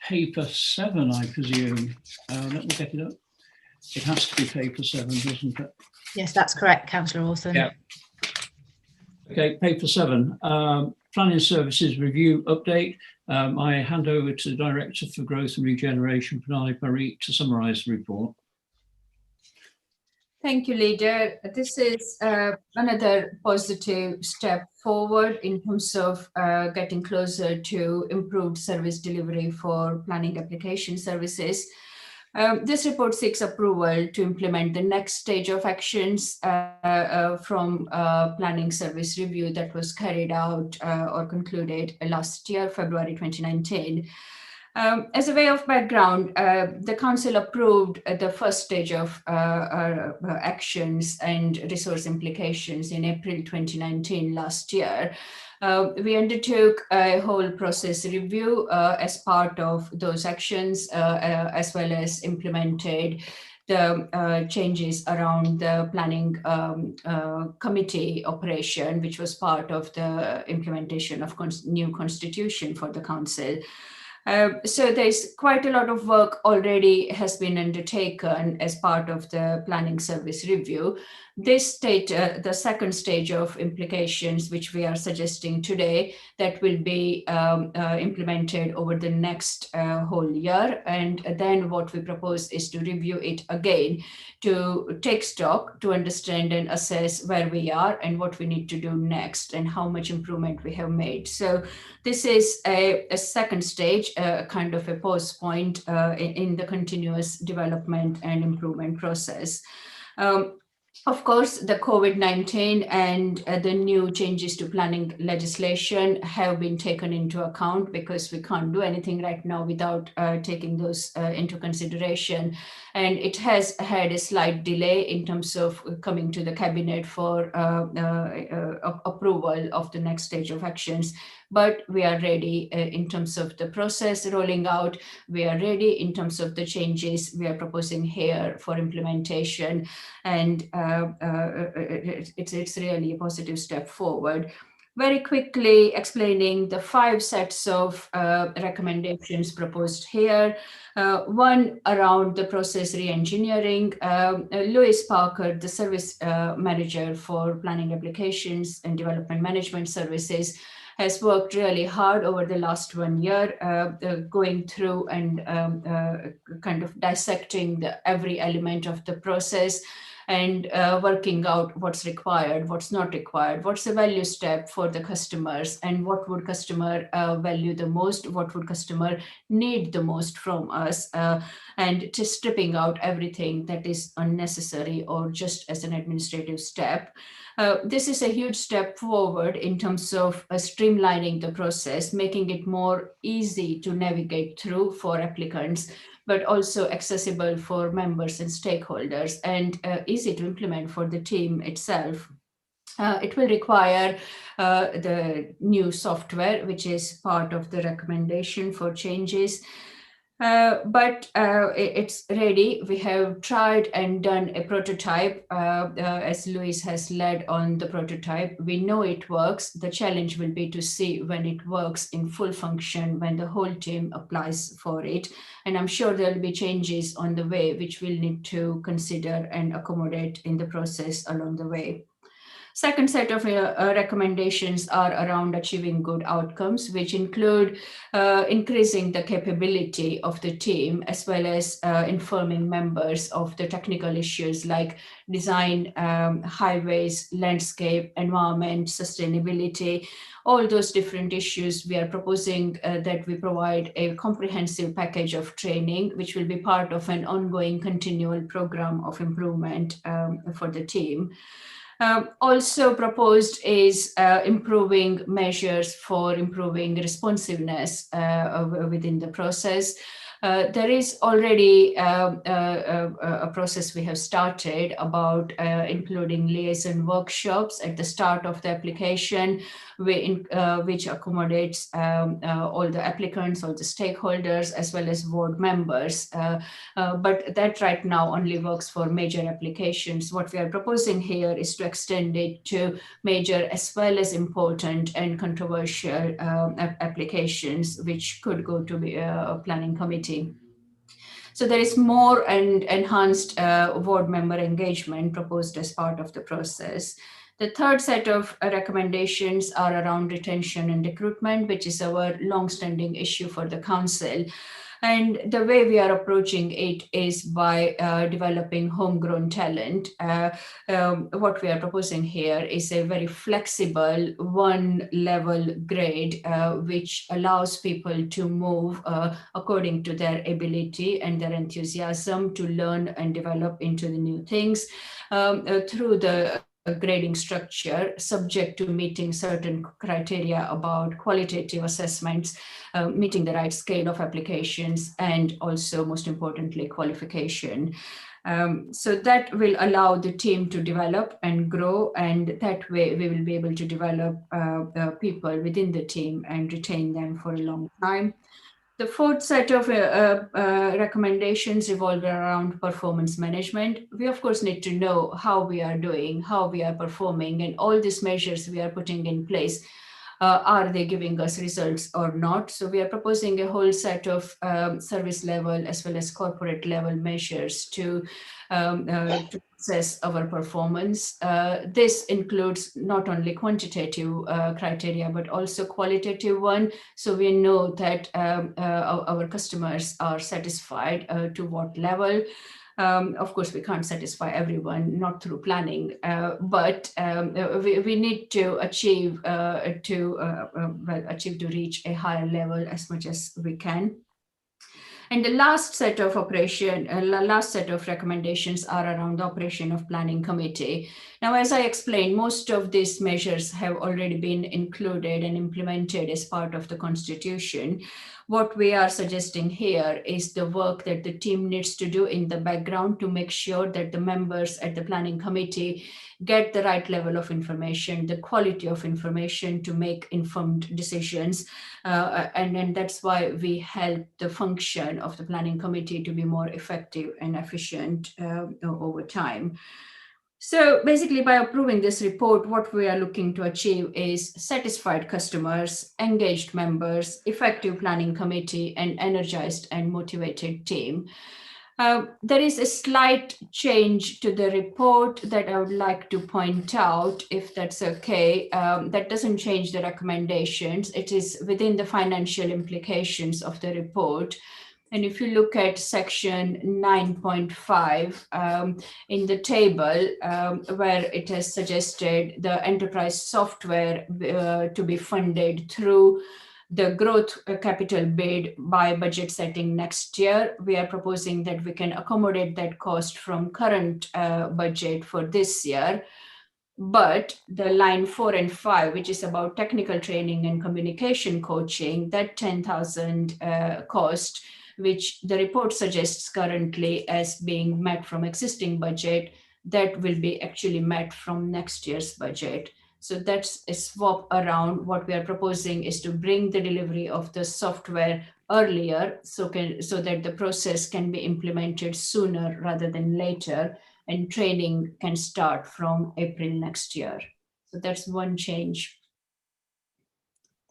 S2: paper 7, I presume. Let me get it up. It has to be paper 7, doesn't it?
S1: Yes, that's correct, Councillor Orson.
S2: Yeah. Okay, paper 7, Planning Services Review Update. I hand over to the Director for Growth and Regeneration, Pranali Parikh, to summarise the report.
S6: Thank you, Leader. This is another positive step forward in terms of getting closer to improved service delivery for planning application services. This report seeks approval to implement the next stage of actions from planning service review that was carried out or concluded last year, February 2019. As a way of background, the Council approved the first stage of actions and resource implications in April 2019 last year. We undertook a whole process review as part of those actions, as well as implemented the changes around the planning committee operation, which was part of the implementation of new constitution for the council. So there's quite a lot of work already has been undertaken as part of the planning service review. This stage, the second stage of implications, which we are suggesting today, that will be implemented over the next whole year. And then what we propose is to review it again, to take stock, to understand and assess where we are and what we need to do next and how much improvement we have made. So this is a second stage, kind of a pause point in the continuous development and improvement process. Of course, the COVID-19 and the new changes to planning legislation have been taken into account, because we can't do anything right now without taking those into consideration. And it has had a slight delay in terms of coming to the cabinet for approval of the next stage of actions. But we are ready in terms of the process rolling out. We are ready in terms of the changes we are proposing here for implementation. And it's really a positive step forward. Very quickly explaining the 5 sets of recommendations proposed here. One around the process re-engineering. Louise Parker, the service manager for planning applications and development management services, has worked really hard over the last 1 year, going through and kind of dissecting every element of the process, and working out what's required, what's not required, what's the value step for the customers, and what would customer value the most, what would customer need the most from us, and just stripping out everything that is unnecessary or just as an administrative step. This is a huge step forward in terms of streamlining the process, making it more easy to navigate through for applicants, but also accessible for members and stakeholders, and easy to implement for the team itself. It will require the new software, which is part of the recommendation for changes. But it's ready. We have tried and done a prototype, as Louise has led on the prototype. We know it works. The challenge will be to see when it works in full function, when the whole team applies for it. And I'm sure there'll be changes on the way, which we'll need to consider and accommodate in the process along the way. Second set of recommendations are around achieving good outcomes, which include increasing the capability of the team, as well as informing members of the technical issues like design, highways, landscape, environment, sustainability, all those different issues. We are proposing that we provide a comprehensive package of training, which will be part of an ongoing continual program of improvement for the team. Also proposed is improving measures for improving responsiveness within the process. There is already a process we have started about including liaison workshops at the start of the application, which accommodates all the applicants, all the stakeholders, as well as board members. But that right now only works for major applications. What we are proposing here is to extend it to major as well as important and controversial applications, which could go to a planning committee. So there is more and enhanced board member engagement proposed as part of the process. The third set of recommendations are around retention and recruitment, which is our long-standing issue for the council. And the way we are approaching it is by developing homegrown talent. What we are proposing here is a very flexible one-level grade, which allows people to move according to their ability and their enthusiasm to learn and develop into the new things through the grading structure, subject to meeting certain criteria about qualitative assessments, meeting the right scale of applications, and also, most importantly, qualification. So that will allow the team to develop and grow, and that way we will be able to develop people within the team and retain them for a long time. The fourth set of recommendations revolve around performance management. We, of course, need to know how we are doing, how we are performing, and all these measures we are putting in place. Are they giving us results or not? So we are proposing a whole set of service level as well as corporate level measures to assess our performance. This includes not only quantitative criteria, but also qualitative one. So we know that our customers are satisfied to what level. Of course, we can't satisfy everyone, not through planning, but we need to achieve to reach a higher level as much as we can. And the last set of recommendations are around the operation of planning committee. Now, as I explained, most of these measures have already been included and implemented as part of the constitution. What we are suggesting here is the work that the team needs to do in the background to make sure that the members at the planning committee get the right level of information, the quality of information to make informed decisions. And that's why we help the function of the planning committee to be more effective and efficient over time. So basically, by approving this report, what we are looking to achieve is satisfied customers, engaged members, effective planning committee, and energized and motivated team. There is a slight change to the report that I would like to point out, if that's okay. That doesn't change the recommendations. It is within the financial implications of the report. And if you look at section 9.5 in the table, where it has suggested the enterprise software to be funded through the growth capital bid by budget setting next year, we are proposing that we can accommodate that cost from current budget for this year. But the line 4 and 5, which is about technical training and communication coaching, that 10,000 cost, which the report suggests currently as being met from existing budget, that will be actually met from next year's budget. So that's a swap around. What we are proposing is to bring the delivery of the software earlier, so that the process can be implemented sooner rather than later, and training can start from April next year. So that's one change.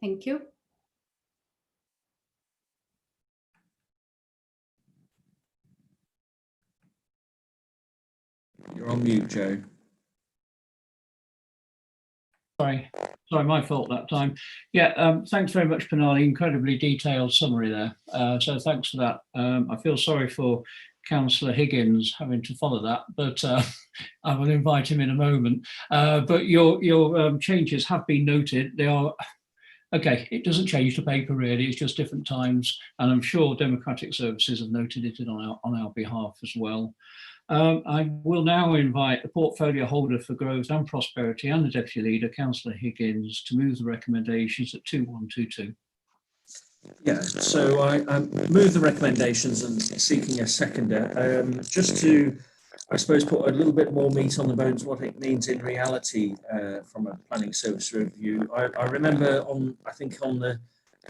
S6: Thank you.
S7: You're on mute, Joe.
S2: Sorry, my fault that time. Yeah, thanks very much, Pranali. Incredibly detailed summary there. So thanks for that. I feel sorry for Councillor Higgins having to follow that, but I will invite him in a moment. But your changes have been noted. They are okay. It doesn't change the paper really. It's just different times, and I'm sure Democratic Services have noted it on our behalf as well. I will now invite the portfolio holder for growth and prosperity and the deputy leader, Councillor Higgins, to move the recommendations at 2122.
S7: Yeah, so I move the recommendations and seeking a seconder. Just to, I suppose, put a little bit more meat on the bones, what it means in reality from a planning service review. I remember I think on the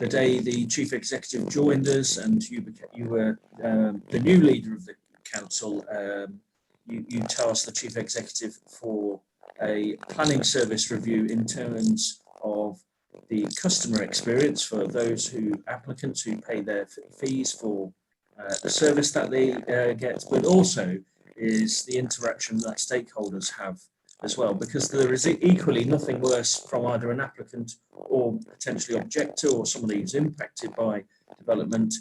S7: day the chief executive joined us, and you were the new leader of the council, you tasked the chief executive for a planning service review in terms of the customer experience for those applicants who pay their fees for the service that they get, but also is the interaction that stakeholders have as well, because there is equally nothing worse from either an applicant or potentially objector or somebody who's impacted by development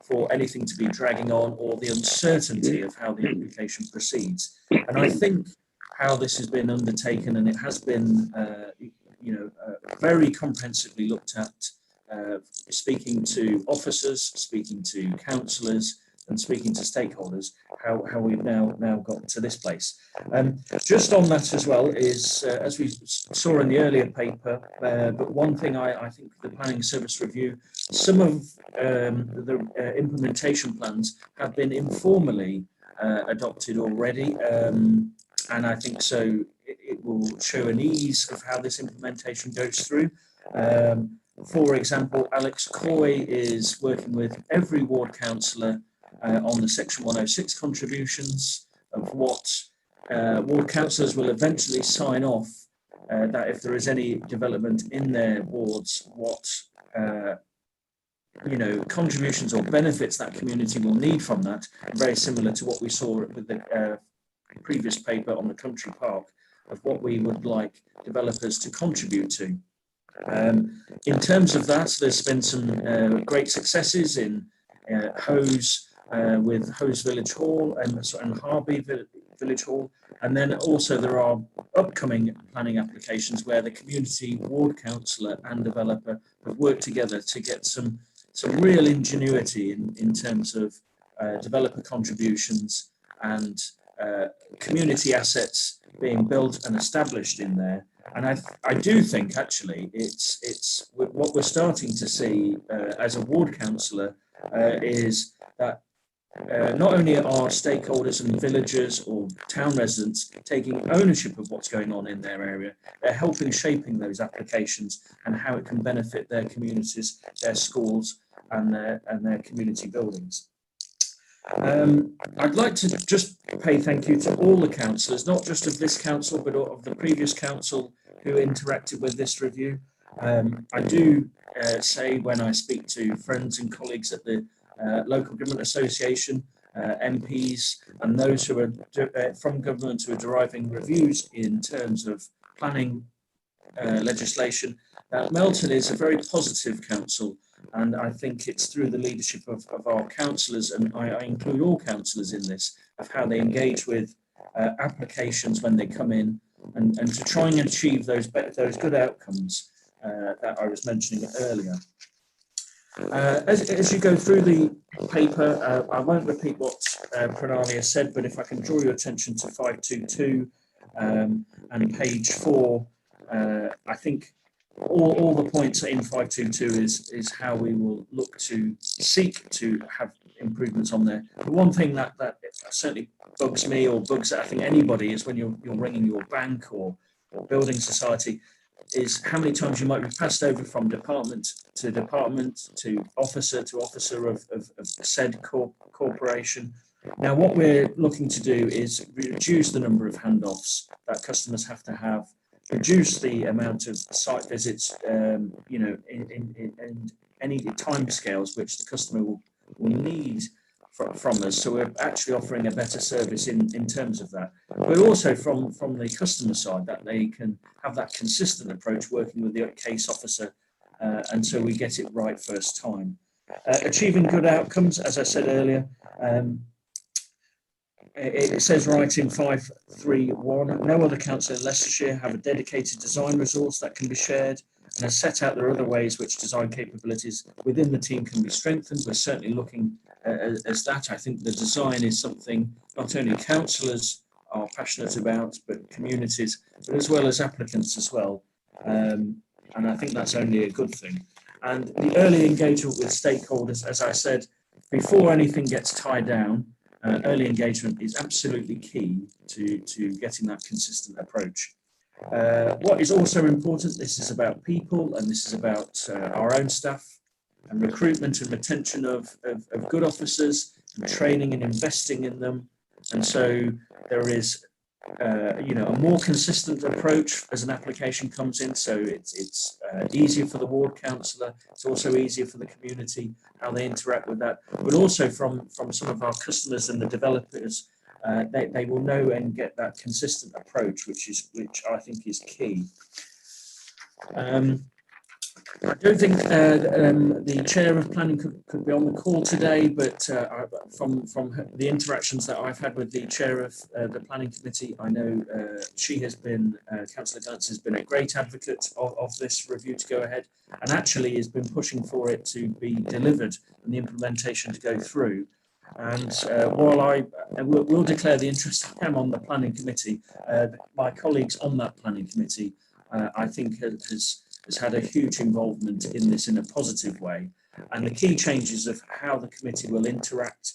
S7: for anything to be dragging on, or the uncertainty of how the application proceeds. And I think how this has been undertaken, and it has been very comprehensively looked at, speaking to officers, speaking to councillors, and speaking to stakeholders, how we've now got to this place. Just on that as well is, as we saw in the earlier paper, but one thing I think the planning service review, some of the implementation plans have been informally adopted already, and I think so it will show an ease of how this implementation goes through. For example, Alex Coy is working with every ward councillor on the Section 106 contributions of what ward councillors will eventually sign off, that if there is any development in their wards, what contributions or benefits that community will need from that, very similar to what we saw with the previous paper on the country park, of what we would like developers to contribute to. In terms of that, there's been some great successes in Hose, with Hose Village Hall and Harby Village Hall, and then also there are upcoming planning applications where the community, ward councillor and developer have worked together to get some some real ingenuity in terms of developer contributions and community assets being built and established in there. And I do think actually it's what we're starting to see as a ward councillor is that not only are stakeholders and villagers or town residents taking ownership of what's going on in their area, they're helping shaping those applications and how it can benefit their communities, their schools and their community buildings. I'd like to just pay thank you to all the councillors, not just of this council, but of the previous council who interacted with this review. I do say when I speak to friends and colleagues at the Local Government Association, MPs and those who are from government who are deriving reviews in terms of planning legislation, that Melton is a very positive council, and I think it's through the leadership of our councillors, and I include all councillors in this, of how they engage with applications when they come in, and to try and achieve those good outcomes that I was mentioning earlier. As you go through the paper, I won't repeat what Pranali has said, but if I can draw your attention to 522 and page 4, I think all the points in 522 is how we will look to seek to have improvements on there. The one thing that certainly bugs me, or bugs I think anybody, is when you're ringing your bank or building society, is how many times you might be passed over from department to officer of said corporation. Now, what we're looking to do is reduce the number of handoffs that customers have to have, reduce the amount of site visits, you know, in any timescales which the customer will need from us. So we're actually offering a better service in terms of that. But also from the customer side, that they can have that consistent approach working with the case officer, and so we get it right first time. Achieving good outcomes, as I said earlier, it says right in 531, no other council in Leicestershire have a dedicated design resource that can be shared, and has set out there are other ways which design capabilities within the team can be strengthened. We're certainly looking as that. I think the design is something not only councillors are passionate about, but communities, but as well as applicants as well. And I think that's only a good thing. And the early engagement with stakeholders, as I said, before anything gets tied down, early engagement is absolutely key to getting that consistent approach. What is also important, this is about people, and this is about our own staff and recruitment and retention of good officers, and training and investing in them. And so there is you know, a more consistent approach as an application comes in, so it's easier for the ward councillor, it's also easier for the community how they interact with that, but also from some of our customers and the developers, they will know and get that consistent approach, which I think is key. I don't think the chair of planning could be on the call today, but from the interactions that I've had with the chair of the planning committee, I know she has been, Councillor Gantz has been a great advocate of this review to go ahead, and actually has been pushing for it to be delivered and the implementation to go through. And while I will declare the interest I am on the planning committee, my colleagues on that planning committee, I think has had a huge involvement in this in a positive way. And the key changes of how the committee will interact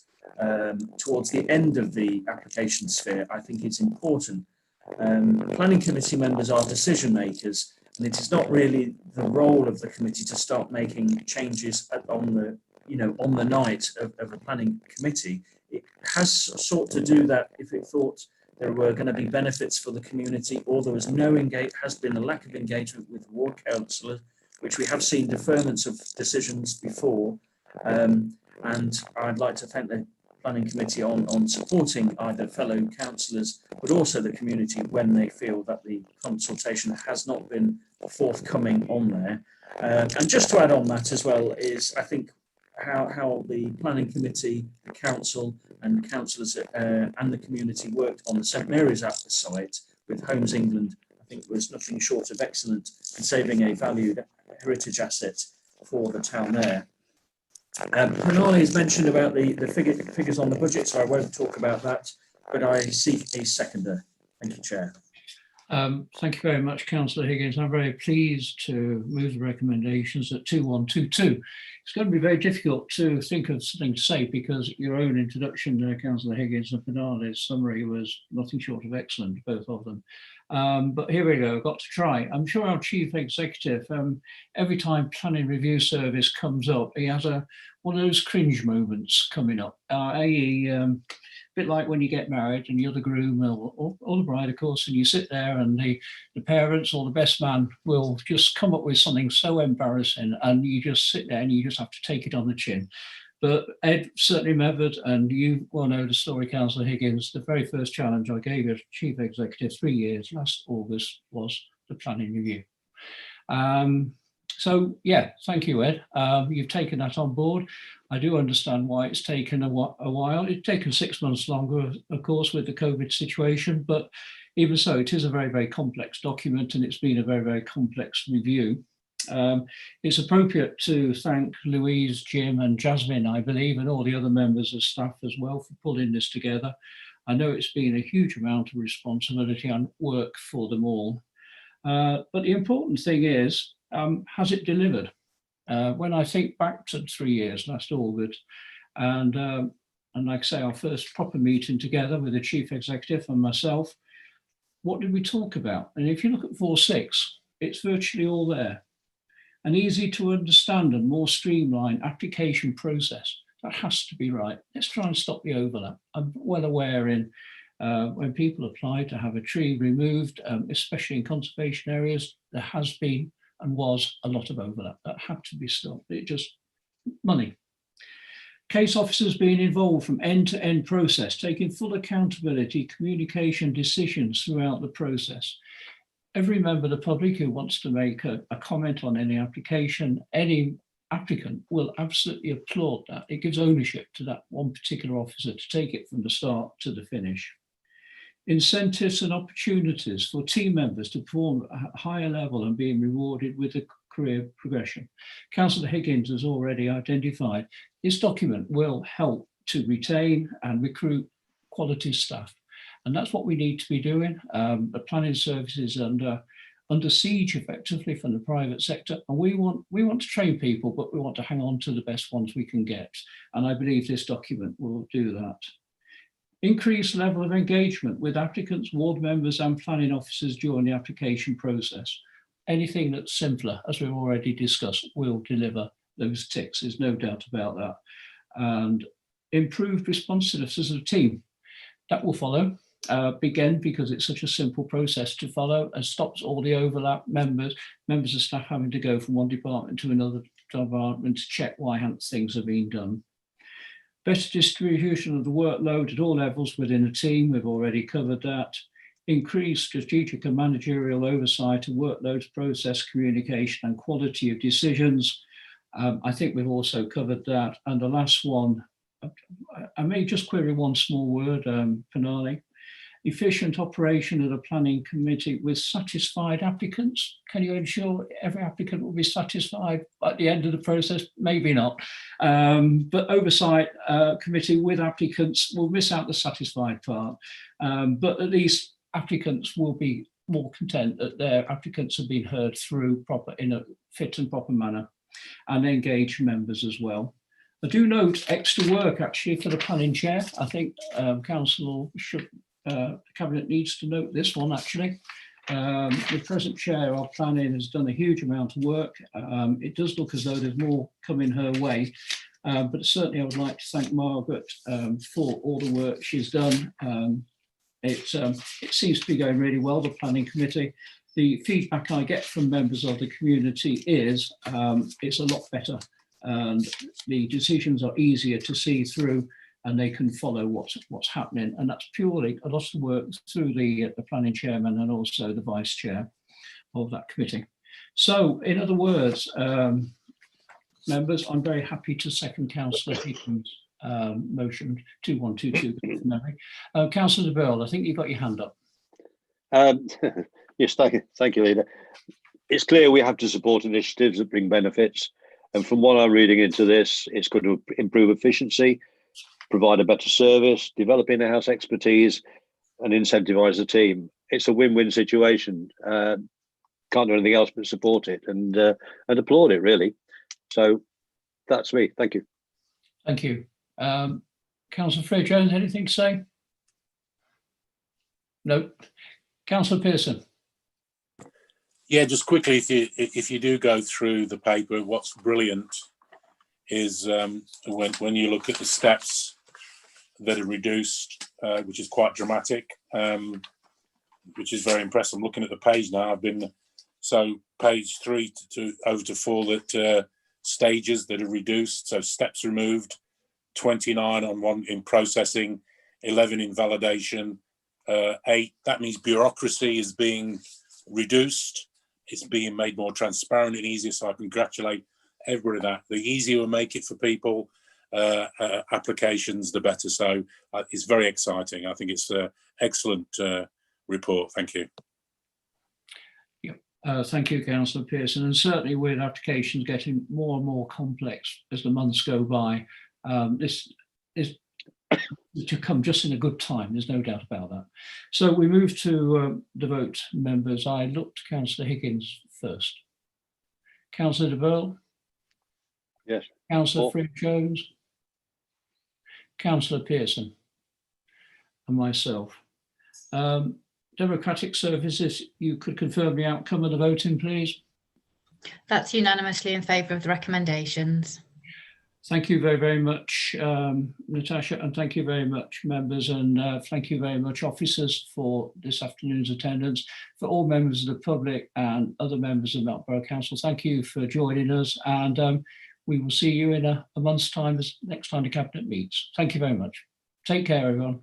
S7: towards the end of the application sphere, I think it's important. Planning committee members are decision makers, and it is not really the role of the committee to start making changes on the night of a planning committee. It has sought to do that if it thought there were going to be benefits for the community, or there was has been a lack of engagement with ward councillors, which we have seen deferments of decisions before. And I'd like to thank the planning committee on supporting either fellow councillors, but also the community when they feel that the consultation has not been forthcoming on there. And just to add on that as well is, I think, how the planning committee, the council and councillors and the community worked on the St Mary's site with Homes England, I think was nothing short of excellent in saving a valued heritage asset for the town there. Pranali has mentioned about the figures on the budget, so I won't talk about that, but I seek a seconder. Thank you, Chair.
S2: Thank you very much, Councillor Higgins. I'm very pleased to move the recommendations at 2122. It's going to be very difficult to think of something to say because your own introduction there, Councillor Higgins, and Pranali's summary was nothing short of excellent, both of them. But here we go, I've got to try. I'm sure our Chief Executive, every time Planning Review Service comes up, he has one of those cringe moments coming up, i.e. a bit like when you get married and you're the groom or the bride, of course, and you sit there and the parents or the best man will just come up with something so embarrassing and you just sit there and you just have to take it on the chin. But Ed certainly remembered, and you well know the story, Councillor Higgins, the very first challenge I gave as Chief Executive 3 years last August was the planning review. So yeah, thank you, Ed. You've taken that on board. I do understand why it's taken a while. It's taken 6 months longer, of course, with the COVID situation, but even so, it is a very, very complex document and it's been a very, very complex review. It's appropriate to thank Louise, Jim and Jasmine, I believe, and all the other members of staff as well for pulling this together. I know it's been a huge amount of responsibility and work for them all. But the important thing is, has it delivered? When I think back to 3 years, last August, and like I say, our first proper meeting together with the Chief Executive and myself, what did we talk about? And if you look at 4.6, it's virtually all there. An easy to understand and more streamlined application process. That has to be right. Let's try and stop the overlap. I'm well aware when people apply to have a tree removed, especially in conservation areas, there has been and was a lot of overlap. That had to be stopped. It just, money. Case officers being involved from end-to-end process, taking full accountability, communication, decisions throughout the process. Every member of the public who wants to make a comment on any application, any applicant will absolutely applaud that. It gives ownership to that one particular officer to take it from the start to the finish. Incentives and opportunities for team members to perform at a higher level and being rewarded with a career progression. Councillor Higgins has already identified this document will help to retain and recruit quality staff. And that's what we need to be doing. The planning services under siege effectively from the private sector. And we want to train people, but we want to hang on to the best ones we can get. And I believe this document will do that. Increased level of engagement with applicants, ward members and planning officers during the application process. Anything that's simpler, as we've already discussed, will deliver those ticks. There's no doubt about that. And improved responsiveness as a team. That will follow. Again, because it's such a simple process to follow and stops all the overlap, members of staff having to go from one department to another department to check why things are being done. Better distribution of the workload at all levels within a team, we've already covered that. Increased strategic and managerial oversight of workloads, process, communication and quality of decisions. I think we've also covered that. And the last one, I may just query one small word, Pranali. Efficient operation of the planning committee with satisfied applicants. Can you ensure every applicant will be satisfied at the end of the process? Maybe not. But oversight committee with applicants will miss out the satisfied part. But at least applicants will be more content that their applicants have been heard through in a fit and proper manner, and engage members as well. I do note extra work actually for the planning chair. I think council should. The Cabinet needs to note this one actually. The present chair of planning has done a huge amount of work. It does look as though there's more coming her way, but certainly I would like to thank Margaret for all the work she's done. It seems to be going really well, the planning committee. The feedback I get from members of the community is it's a lot better and the decisions are easier to see through and they can follow what's happening. And that's purely a lot of work through the planning chairman and also the vice chair of that committee. So in other words, members, I'm very happy to second Councillor Higgins' motion 2122. Councillor de Burgh, I think you've got your hand up.
S5: Yes, thank you, Leader. It's clear we have to support initiatives that bring benefits And from what I'm reading into this, it's going to improve efficiency, provide a better service, develop in-house expertise, and incentivise the team. It's a win-win situation. Can't do anything else but support it and applaud it, really. So that's me. Thank you.
S2: Thank you. Councillor Freer-Jones, anything to say? No. Councillor Pearson.
S3: Yeah, just quickly, if you do go through the paper, what's brilliant is when you look at the steps that are reduced, which is quite dramatic, which is very impressive. I'm looking at the page now. I've been page 3 to over to 4 that stages that are reduced. So steps removed, 29 on one in processing, 11 in validation, 8. That means bureaucracy is being reduced. It's being made more transparent and easier. So I congratulate everybody that. The easier we make it for people, applications, the better. So it's very exciting. I think it's an excellent report. Thank you.
S2: Thank you, Councillor Pearson. And certainly with applications getting more and more complex as the months go by, this is to come just in a good time. There's no doubt about that. So we move to the vote, members. I look to Councillor Higgins first. Councillor de Burgh?
S5: Yes.
S2: Councillor Freer-Jones? Councillor Pearson? And myself. Democratic Services, you could confirm the outcome of the voting, please.
S1: That's unanimously in favour of the recommendations.
S2: Thank you very, very much, Natasha, and thank you very much, members, and thank you very much, officers, for this afternoon's attendance. For all members of the public and other members of Melton Borough Council, thank you for joining us, and we will see you in a month's time, next time the Cabinet meets. Thank you very much. Take care, everyone.